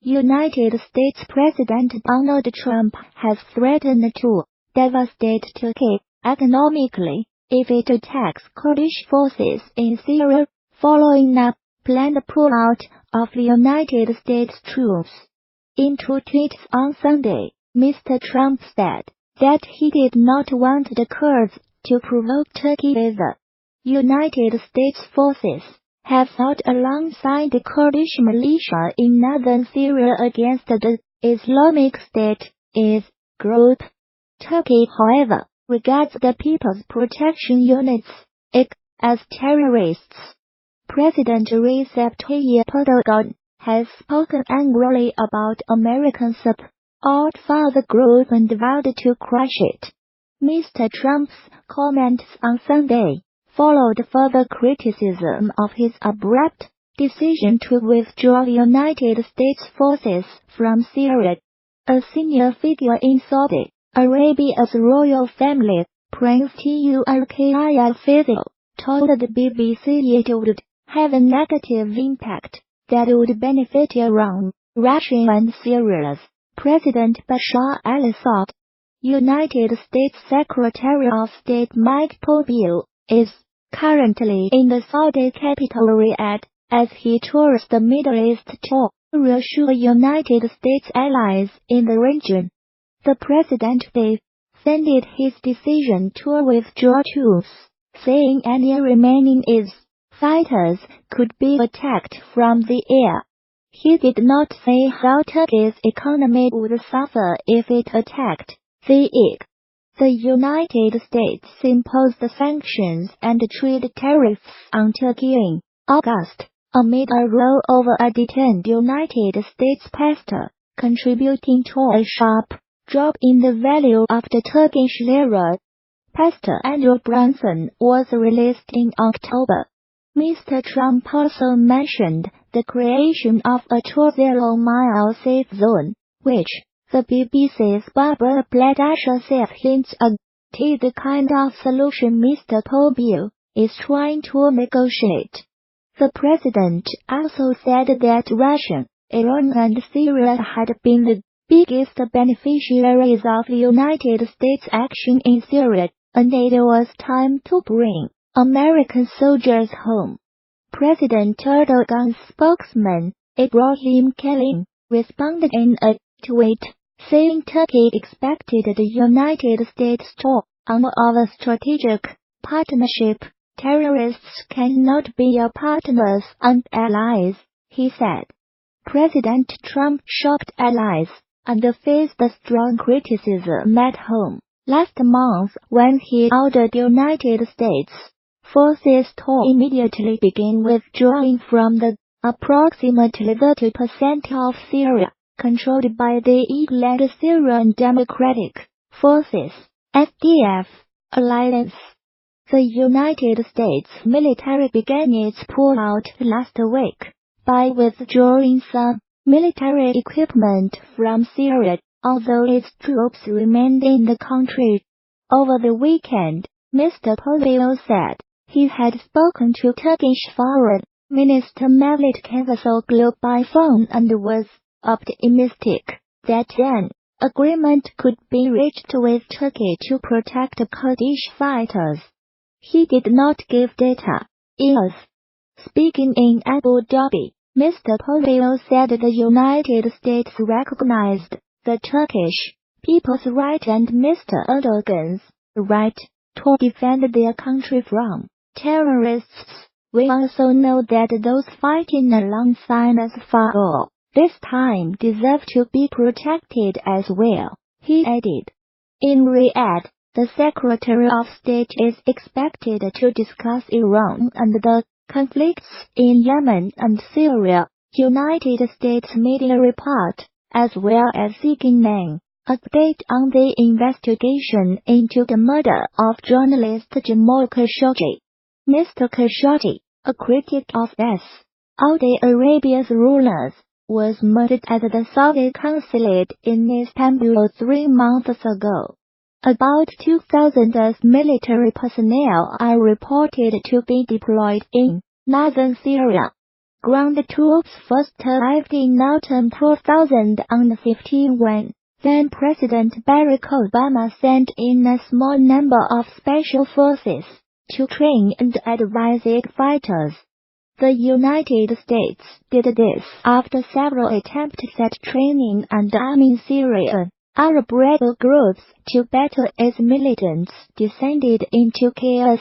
United States President Donald Trump has threatened to devastate Turkey economically if it attacks Kurdish forces in Syria, following a planned pullout of the United States troops. In two tweets on Sunday, Mr. Trump said that he did not want the Kurds to provoke Turkey either. United States forces have fought alongside the Kurdish militia in northern Syria against the Islamic State group. Turkey, however, regards the People's Protection Units as terrorists. President Recep Tayyip Erdogan has spoken angrily about American support for the group and vowed to crush it. Mr. Trump's comments on Sunday followed further criticism of his abrupt decision to withdraw United States forces from Syria. A senior figure in Saudi Arabia's royal family, Prince Turki Al-Faisal, told the BBC it would have a negative impact that would benefit Iran, Russia and Syria's President Bashar al-Assad. United States Secretary of State Mike Pompeo is currently in the Saudi capital Riyadh as he tours the Middle East to reassure United States allies in the region. The president defended his decision to withdraw troops, saying any remaining IS fighters could be attacked from the air. He did not say how Turkey's economy would suffer if it attacked the IS. The United States imposed sanctions and trade tariffs on Turkey in August, amid a row over a detained United States pastor, contributing to a sharp drop in the value of the Turkish lira. Pastor Andrew Brunson was released in October. Mr. Trump also mentioned the creation of a 2-mile safe zone, which the BBC's Barbara Bladasher said hints at the kind of solution Mr. Pompeo is trying to negotiate. The president also said that Russia, Iran and Syria had been the biggest beneficiaries of the United States action in Syria, and it was time to bring American soldiers home. President Erdogan's spokesman, Ibrahim Kalin, responded in a tweet, saying Turkey expected the United States to honor our strategic partnership. Terrorists cannot be our partners and allies, he said. President Trump shocked allies and faced strong criticism at home last month when he ordered United States forces to immediately begin withdrawing from the approximately 30% of Syria controlled by the Iran Syrian Democratic Forces (SDF) alliance. The United States military began its pullout last week by withdrawing some military equipment from Syria, although its troops remained in the country. Over the weekend, Mr. Pompeo said he had spoken to Turkish Foreign Minister Mevlut Cavusoglu by phone and was optimistic that an agreement could be reached with Turkey to protect Kurdish fighters. He did not give data. Speaking in Abu Dhabi, Mr. Pompeo said the United States recognized the Turkish people's right and Mr. Erdogan's right to defend their country from terrorists. We also know that those fighting alongside us for all this time deserve to be protected as well, he added. In Riyadh, the Secretary of State is expected to discuss Iran and the conflicts in Yemen and Syria, United States media report, as well as seeking an update on the investigation into the murder of journalist Jamal Khashoggi. Mr. Khashoggi, a critic of Saudi Arabia's rulers, was murdered at the Saudi consulate in Istanbul 3 months ago. About 2,000 US military personnel are reported to be deployed in northern Syria. Ground troops first arrived in autumn 2015 when then-President Barack Obama sent in a small number of special forces to train and advise its fighters. The United States did this after several attempts at training and arming Syrian Arab rebel groups to battle its militants descended into chaos.